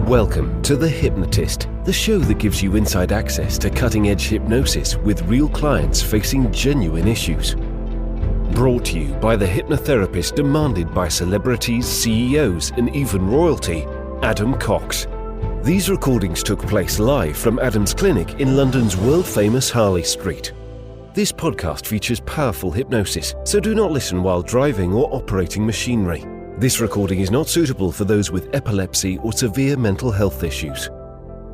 Welcome to The Hypnotist, the show that gives you inside access to cutting-edge hypnosis with real clients facing genuine issues. Brought to you by the hypnotherapist demanded by celebrities, CEOs, and even royalty, Adam Cox. These recordings took place live from Adam's clinic in London's world-famous Harley Street. This podcast features powerful hypnosis, so do not listen while driving or operating machinery. This recording is not suitable for those with epilepsy or severe mental health issues.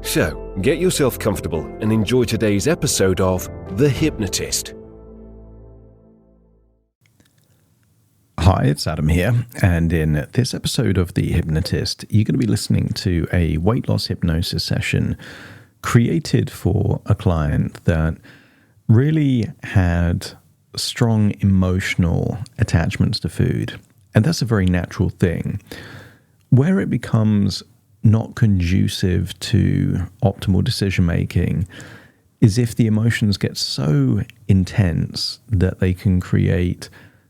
So, get yourself comfortable and enjoy today's episode of The Hypnotist. Hi, it's Adam here, and in this episode of The Hypnotist, you're going to be listening to a weight loss hypnosis session created for a client that really had strong emotional attachments to food. And that's a very natural thing. Where it becomes not conducive to optimal decision-making is if the emotions get so intense that they can create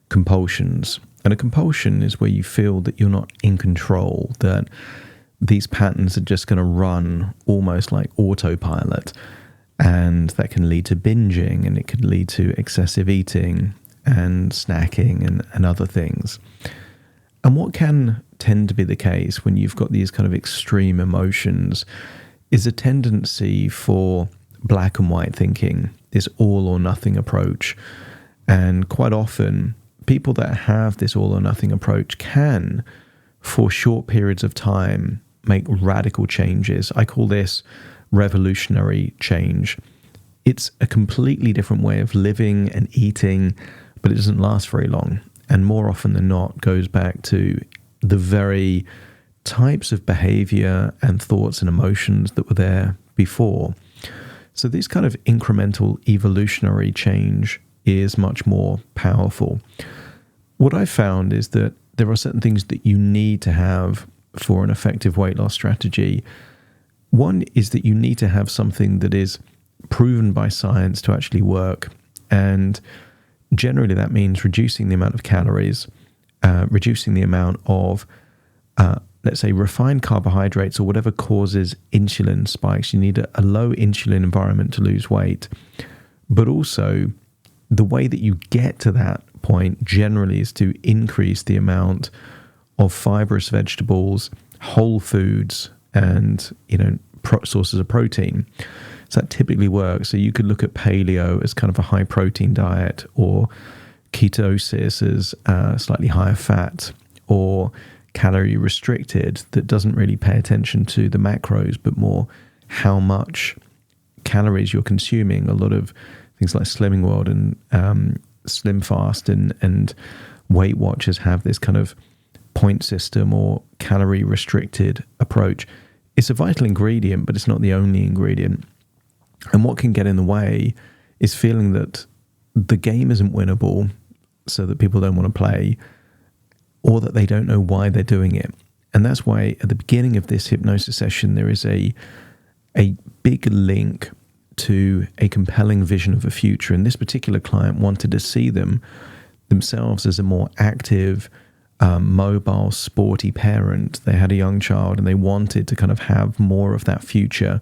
compulsions. And a compulsion is where you feel that you're not in control, that these patterns are just going to run almost like autopilot. And that can lead to binging, and it can lead to excessive eating and snacking and other things. And what can tend to be the case when you've got these kind of extreme emotions is a tendency for black and white thinking, this all or nothing approach. And quite often, people that have this all or nothing approach can, for short periods of time, make radical changes. I call this revolutionary change. It's a completely different way of living and eating, but it doesn't last very long. And more often than not goes back to the very types of behavior and thoughts and emotions that were there before. So this kind of incremental evolutionary change is much more powerful. What I've found is that there are certain things that you need to have for an effective weight loss strategy. One is that you need to have something that is proven by science to actually work. And generally that means reducing the amount of calories, reducing the amount of, let's say, refined carbohydrates or whatever causes insulin spikes. You need a low insulin environment to lose weight. But also, the way that you get to that point generally is to increase the amount of fibrous vegetables, whole foods, and sources of protein. So that typically works. So you could look at paleo as kind of a high protein diet, or ketosis as slightly higher fat, or calorie restricted that doesn't really pay attention to the macros, but more how much calories you're consuming. A lot of things like Slimming World and Slim Fast and Weight Watchers have this kind of point system or calorie restricted approach. It's a vital ingredient, but it's not the only ingredient. And what can get in the way is feeling that the game isn't winnable, so that people don't want to play, or that they don't know why they're doing it. And that's why at the beginning of this hypnosis session, there is a big link to a compelling vision of a future. And this particular client wanted to see themselves as a more active, mobile, sporty parent. They had a young child and they wanted to kind of have more of that future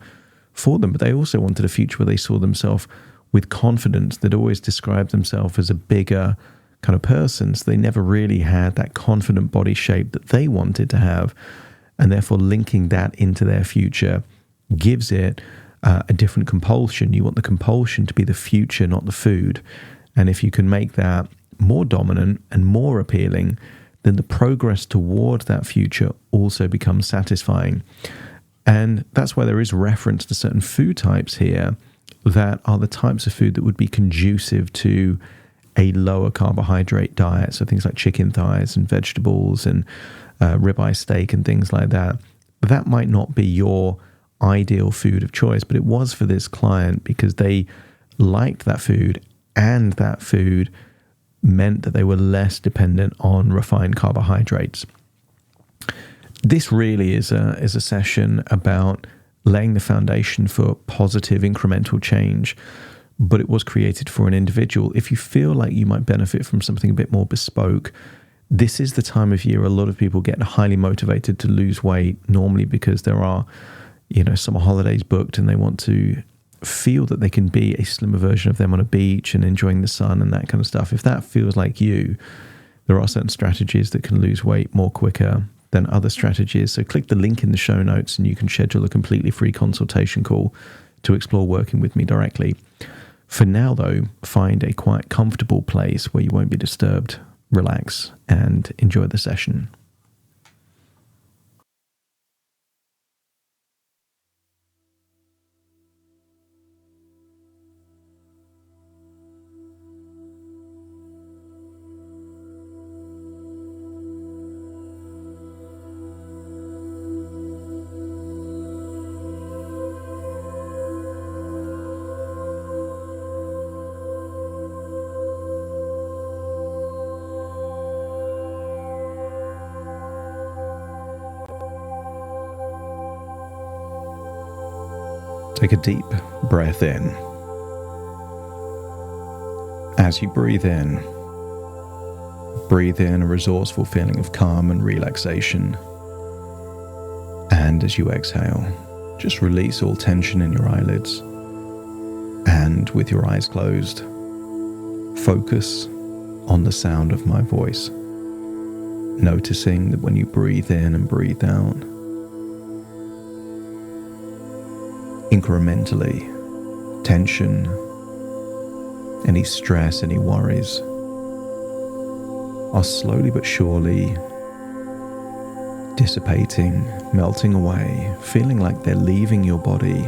for them. But they also wanted a future where they saw themselves with confidence. They'd always described themselves as a bigger kind of person. So they never really had that confident body shape that they wanted to have. And therefore linking that into their future gives it a different compulsion. You want the compulsion to be the future, not the food. And if you can make that more dominant and more appealing, then the progress toward that future also becomes satisfying. And that's why there is reference to certain food types here that are the types of food that would be conducive to a lower carbohydrate diet. So things like chicken thighs and vegetables and ribeye steak and things like that. That might not be your ideal food of choice, but it was for this client because they liked that food, and that food meant that they were less dependent on refined carbohydrates. This really is a session about laying the foundation for positive incremental change, but it was created for an individual. If you feel like you might benefit from something a bit more bespoke, This is the time of year a lot of people get highly motivated to lose weight, normally because there are, summer holidays booked and they want to feel that they can be a slimmer version of them on a beach and enjoying the sun and that kind of stuff. If that feels like you, there are certain strategies that can lose weight more quicker than other strategies. So click the link in the show notes and you can schedule a completely free consultation call to explore working with me directly. For now, though, find a quite comfortable place where you won't be disturbed, relax, and enjoy the session. Take a deep breath in. As you breathe in a resourceful feeling of calm and relaxation. And as you exhale, just release all tension in your eyelids. And with your eyes closed, focus on the sound of my voice, noticing that when you breathe in and breathe out, incrementally, tension, any stress, any worries are slowly but surely dissipating, melting away, feeling like they're leaving your body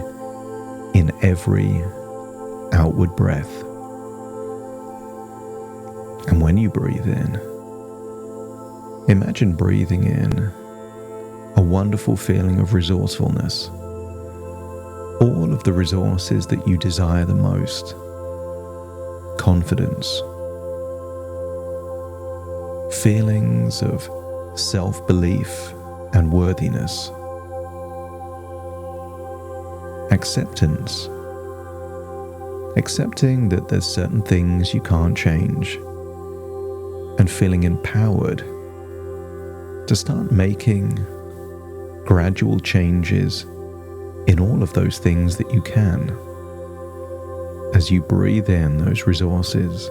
in every outward breath. And when you breathe in, imagine breathing in a wonderful feeling of resourcefulness. All of the resources that you desire the most. Confidence. Feelings of self-belief and worthiness. Acceptance. Accepting that there's certain things you can't change. And feeling empowered to start making gradual changes in all of those things that you can. As you breathe in those resources,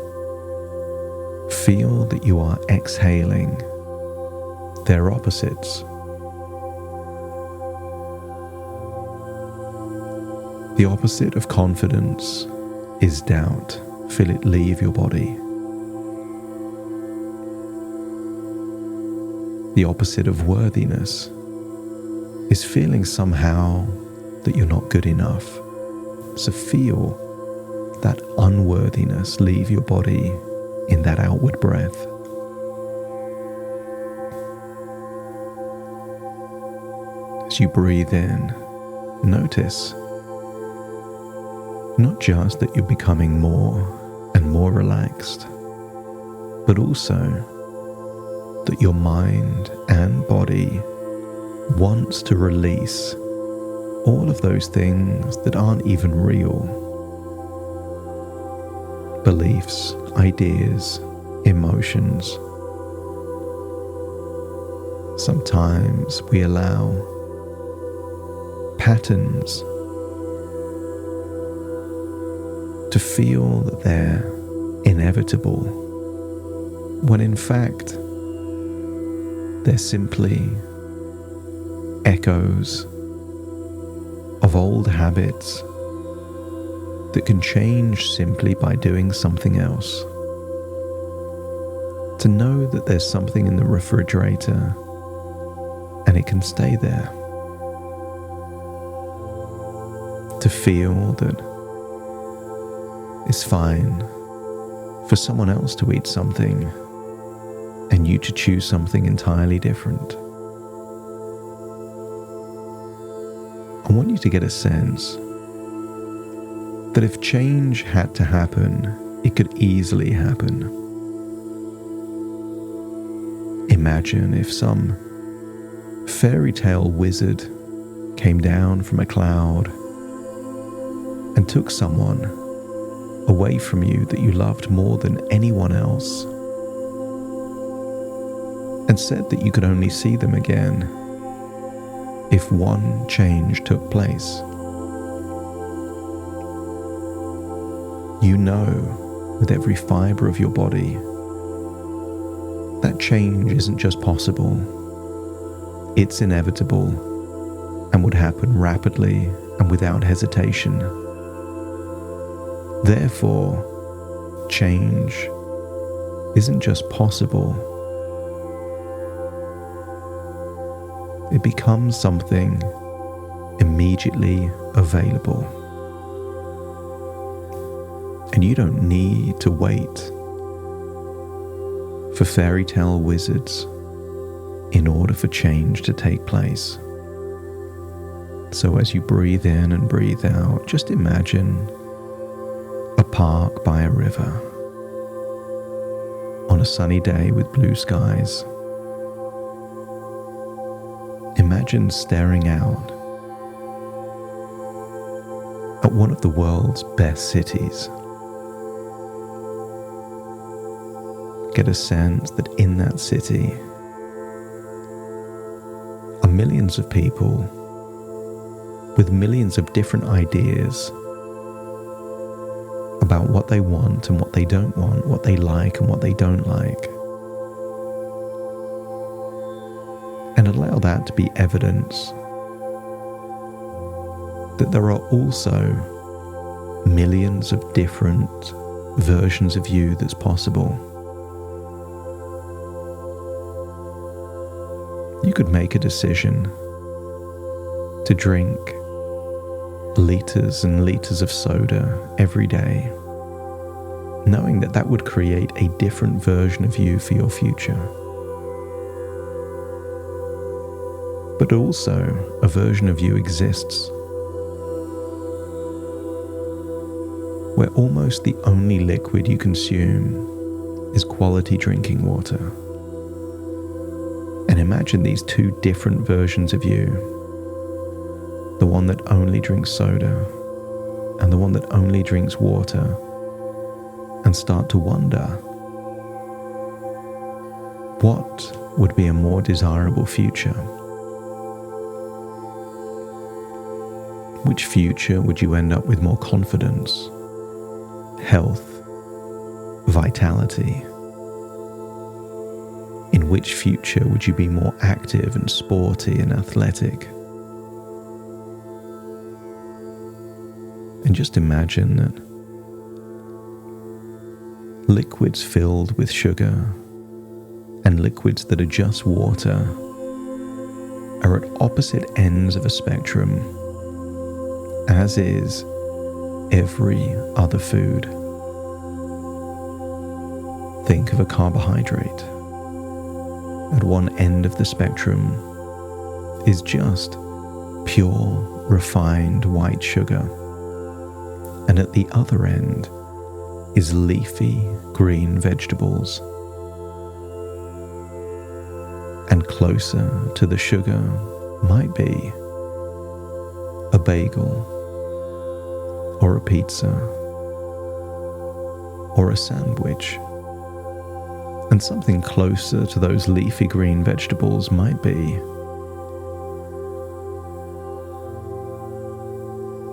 feel that you are exhaling their opposites. The opposite of confidence is doubt. Feel it leave your body. The opposite of worthiness is feeling somehow that you're not good enough. So feel that unworthiness leave your body in that outward breath. As you breathe in, notice not just that you're becoming more and more relaxed, but also that your mind and body wants to release all of those things that aren't even real. Beliefs, ideas, emotions. Sometimes we allow patterns to feel that they're inevitable, when in fact they're simply echoes of old habits that can change simply by doing something else. To know that there's something in the refrigerator and it can stay there. To feel that it's fine for someone else to eat something and you to choose something entirely different. I want you to get a sense that if change had to happen, it could easily happen. Imagine if some fairy tale wizard came down from a cloud and took someone away from you that you loved more than anyone else. and said that you could only see them again if one change took place. You know with every fibre of your body that change isn't just possible, it's inevitable and would happen rapidly and without hesitation. Therefore, change isn't just possible, it becomes something immediately available. And you don't need to wait for fairy tale wizards in order for change to take place. So as you breathe in and breathe out, just imagine a park by a river on a sunny day with blue skies. Imagine staring out at one of the world's best cities. Get a sense that in that city are millions of people with millions of different ideas about what they want and what they don't want, what they like and what they don't like. And allow that to be evidence that there are also millions of different versions of you that's possible. You could make a decision to drink liters and liters of soda every day, knowing that that would create a different version of you for your future. But also, a version of you exists where almost the only liquid you consume is quality drinking water. And imagine these two different versions of you, the one that only drinks soda and the one that only drinks water, and start to wonder, what would be a more desirable future? Which future would you end up with more confidence, health, vitality? In which future would you be more active and sporty and athletic? And just imagine that liquids filled with sugar and liquids that are just water are at opposite ends of a spectrum, as is every other food. Think of a carbohydrate. At one end of the spectrum is just pure, refined white sugar. And at the other end is leafy green vegetables. And closer to the sugar might be a bagel, or a pizza, or a sandwich. And something closer to those leafy green vegetables might be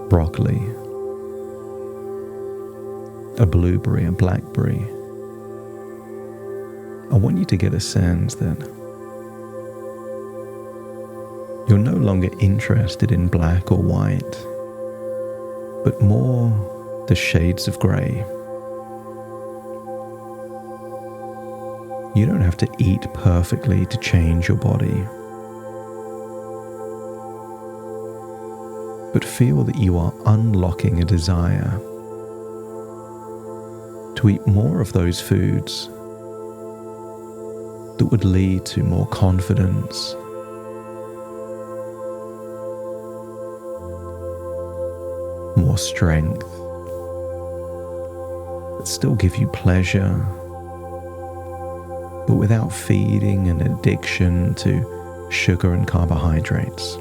broccoli, a blueberry, a blackberry. I want you to get a sense that you're no longer interested in black or white, but more the shades of grey. You don't have to eat perfectly to change your body, but feel that you are unlocking a desire to eat more of those foods that would lead to more confidence, more strength, that still give you pleasure, but without feeding an addiction to sugar and carbohydrates.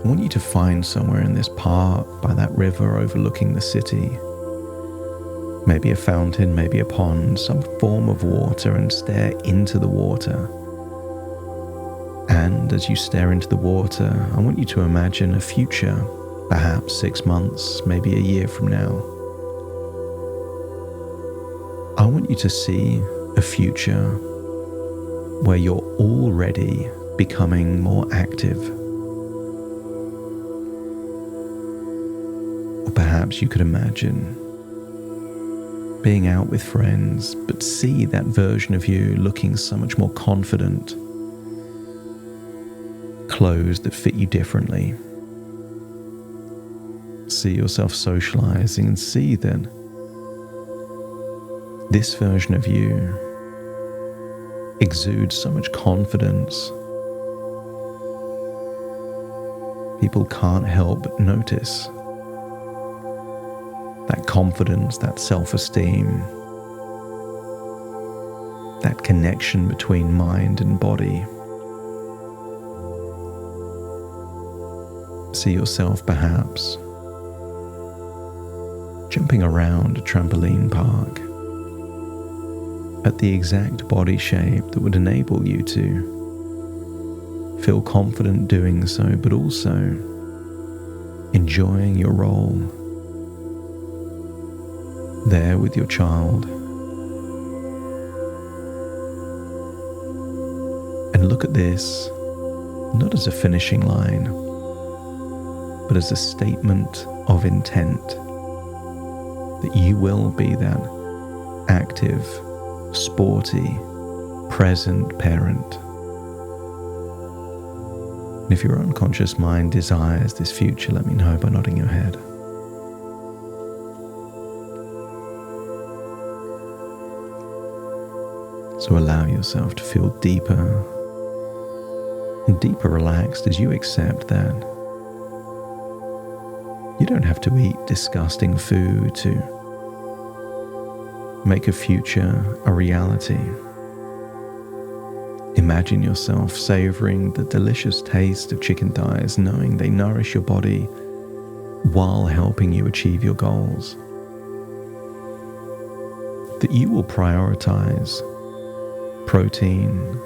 I want you to find somewhere in this park by that river overlooking the city Maybe a fountain, maybe a pond, some form of water, and stare into the water. And as you stare into the water, I want you to imagine a future, perhaps 6 months, maybe a year from now. I want you to see a future where you're already becoming more active. Or perhaps you could imagine being out with friends, but see that version of you looking so much more confident, clothes that fit you differently. See yourself socializing and see that this version of you exudes so much confidence. People can't help but notice that confidence, that self-esteem, that connection between mind and body. See yourself perhaps jumping around a trampoline park at the exact body shape that would enable you to feel confident doing so, but also enjoying your role there with your child. And look at this not as a finishing line, but as a statement of intent that you will be that active, sporty, present parent. And if your unconscious mind desires this future, let me know by nodding your head. So allow yourself to feel deeper and deeper relaxed as you accept that you don't have to eat disgusting food to make a future a reality. Imagine yourself savoring the delicious taste of chicken thighs, knowing they nourish your body while helping you achieve your goals. That you will prioritize protein,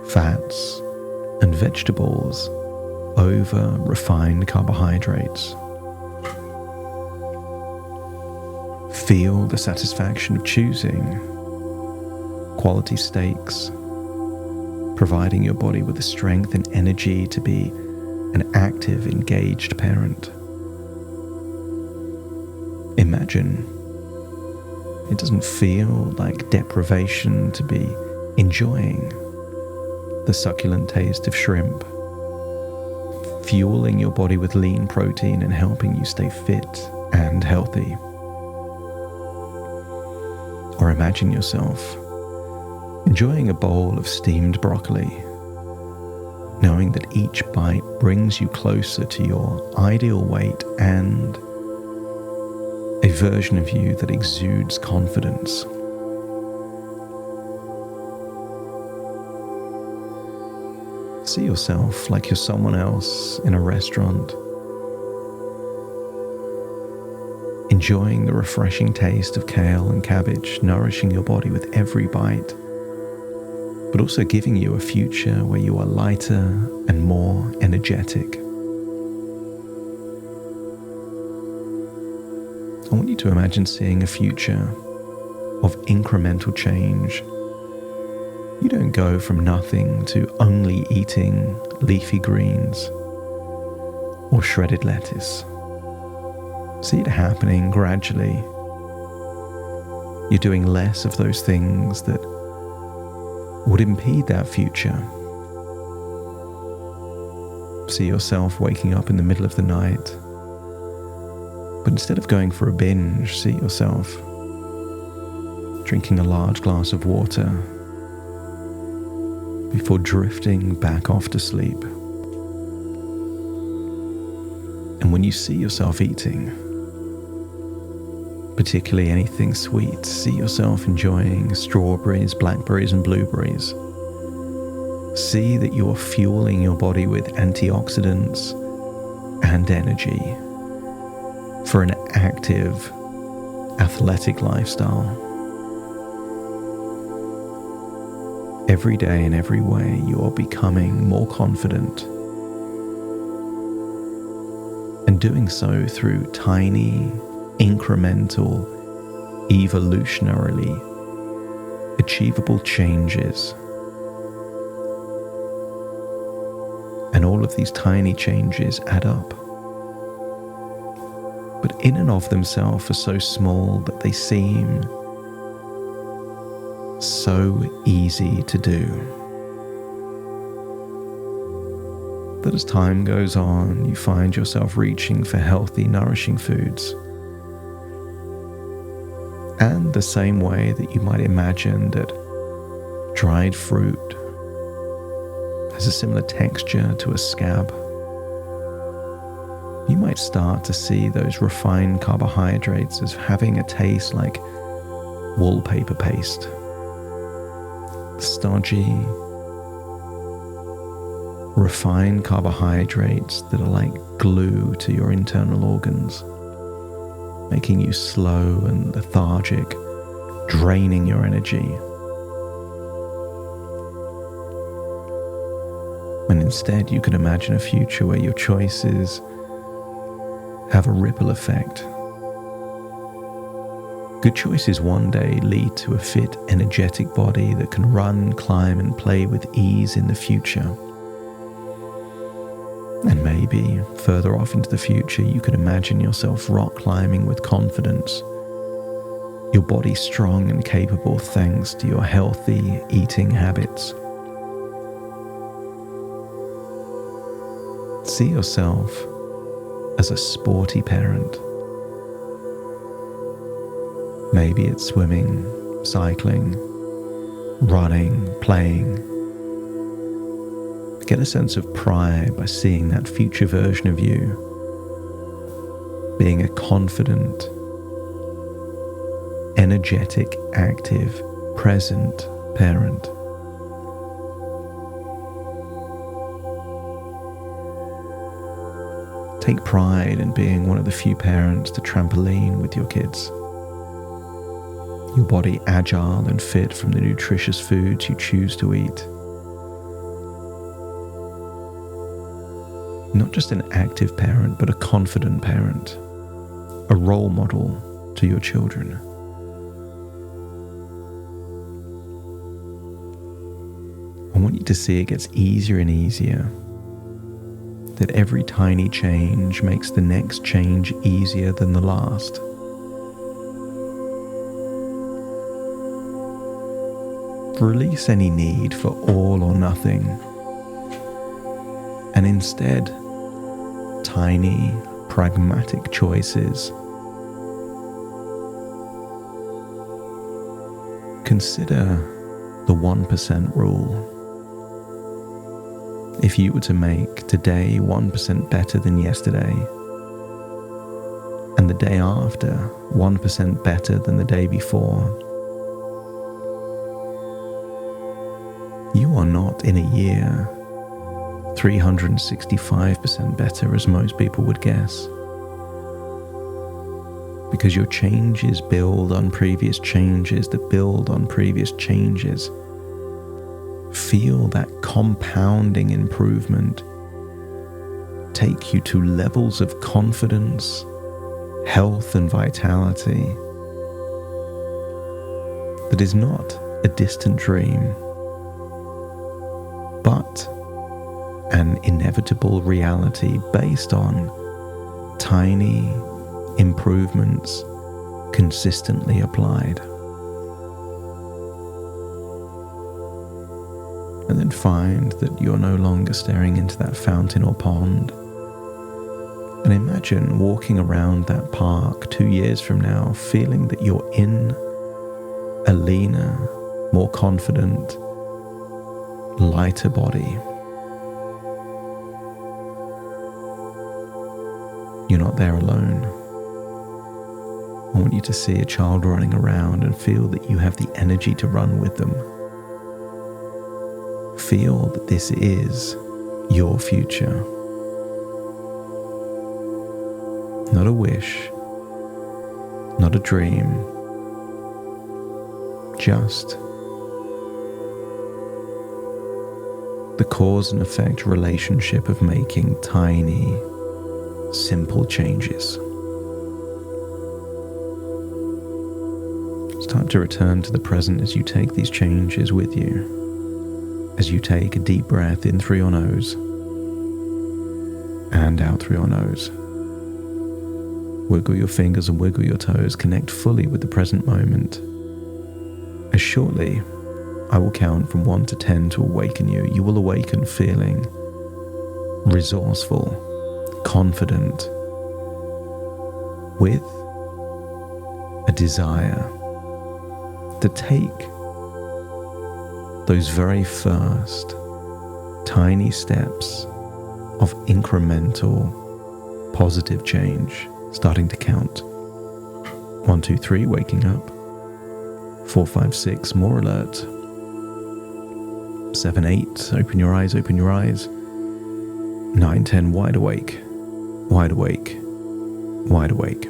fats, and vegetables over refined carbohydrates. Feel the satisfaction of choosing quality steaks, providing your body with the strength and energy to be an active, engaged parent. Imagine it doesn't feel like deprivation to be enjoying the succulent taste of shrimp, fueling your body with lean protein and helping you stay fit and healthy. Or imagine yourself enjoying a bowl of steamed broccoli, knowing that each bite brings you closer to your ideal weight and a version of you that exudes confidence. See yourself like you're someone else in a restaurant, enjoying the refreshing taste of kale and cabbage, nourishing your body with every bite, but also giving you a future where you are lighter and more energetic. I want you to imagine seeing a future of incremental change. You don't go from nothing to only eating leafy greens or shredded lettuce. See it happening gradually. You're doing less of those things that would impede that future. See yourself waking up in the middle of the night, but instead of going for a binge, see yourself drinking a large glass of water before drifting back off to sleep. And when you see yourself eating, particularly anything sweet, see yourself enjoying strawberries, blackberries, and blueberries. See that you are fueling your body with antioxidants and energy for an active athletic lifestyle. Every day in every way, you are becoming more confident, and doing so through tiny, incremental, evolutionarily achievable changes. And all of these tiny changes add up, but in and of themselves are so small that they seem so easy to do. That as time goes on, you find yourself reaching for healthy, nourishing foods. And the same way that you might imagine that dried fruit has a similar texture to a scab, you might start to see those refined carbohydrates as having a taste like wallpaper paste. Stodgy, refined carbohydrates that are like glue to your internal organs, making you slow and lethargic, draining your energy. And instead, you can imagine a future where your choices have a ripple effect. Good choices one day lead to a fit, energetic body that can run, climb, and play with ease in the future. And maybe further off into the future, you can imagine yourself rock climbing with confidence, your body strong and capable thanks to your healthy eating habits. See yourself as a sporty parent. Maybe it's swimming, cycling, running, playing. Get a sense of pride by seeing that future version of you being a confident, energetic, active, present parent. Take pride in being one of the few parents to trampoline with your kids. Your body agile and fit from the nutritious foods you choose to eat. Not just an active parent, but a confident parent, a role model to your children. I want you to see it gets easier and easier, that every tiny change makes the next change easier than the last. Release any need for all or nothing, and instead, tiny, pragmatic choices. Consider the 1% rule. If you were to make today 1% better than yesterday, and the day after 1% better than the day before, you are not in a year 365% better, as most people would guess. Because your changes build on previous changes that build on previous changes. Feel that compounding improvement take you to levels of confidence, health, and vitality that is not a distant dream, but an inevitable reality based on tiny improvements consistently applied. And then find that you're no longer staring into that fountain or pond. And imagine walking around that park 2 years from now, feeling that you're in a leaner, more confident, lighter body. You're not there alone. I want you to see a child running around and feel that you have the energy to run with them. Feel that this is your future. Not a wish, not not a dream, just the cause and effect relationship of making tiny, simple changes. It's time to return to the present as you take these changes with you. As you take a deep breath in through your nose and out through your nose. Wiggle your fingers and wiggle your toes. Connect fully with the present moment. As shortly, I will count from 1 to 10 to awaken you. You will awaken feeling resourceful, confident, with a desire to take those very first tiny steps of incremental positive change, starting to count. 1, 2, 3, waking up. 4, 5, 6, more alert. 7, 8, open your eyes, open your eyes. 9, 10, wide awake, wide awake, wide awake.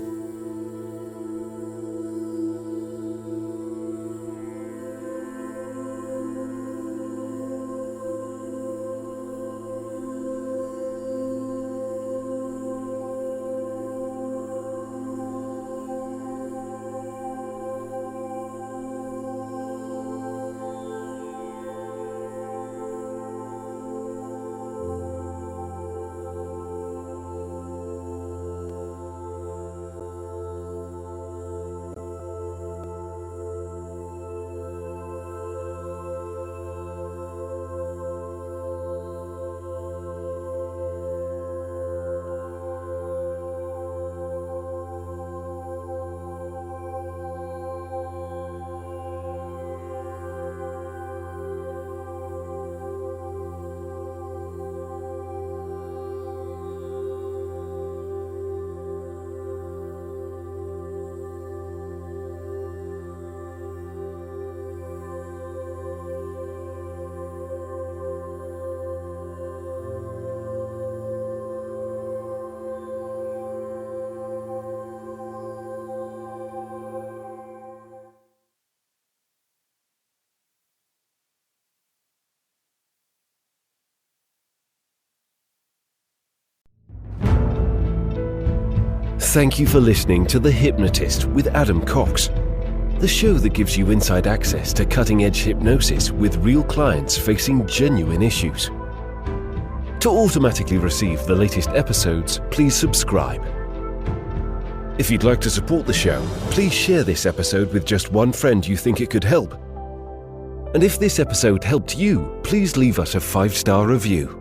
Thank you for listening to The Hypnotist with Adam Cox, the show that gives you inside access to cutting-edge hypnosis with real clients facing genuine issues. To automatically receive the latest episodes, please subscribe. If you'd like to support the show, please share this episode with just one friend you think it could help. And if this episode helped you, please leave us a 5-star review.